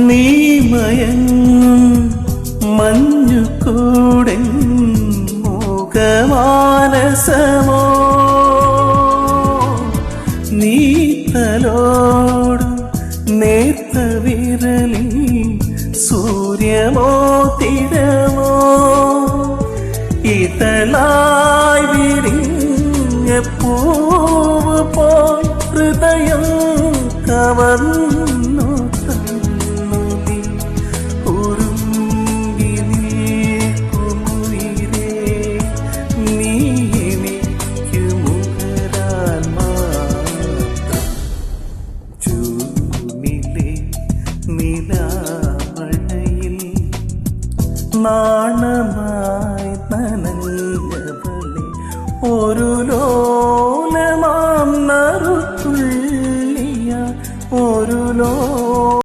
നീ മയങ്ങും മഞ്ഞുകൂടൻ മോഹമാനസമോ നീ തലോടും നേർത്ത വിരലിൽ സൂര്യമോ തിരമോ ഇതളായി വിരിഞ്ഞ പൂവ് പോൽ ഹൃദയം കവർന്നു തന്നു നീ ഉറുമ്പി നിൽക്കുമുയിരേ നീ എനിക്ക് മുകരാൻ മാത്രം ജൂണിലെ നിലാമഴയിൽ നാണമ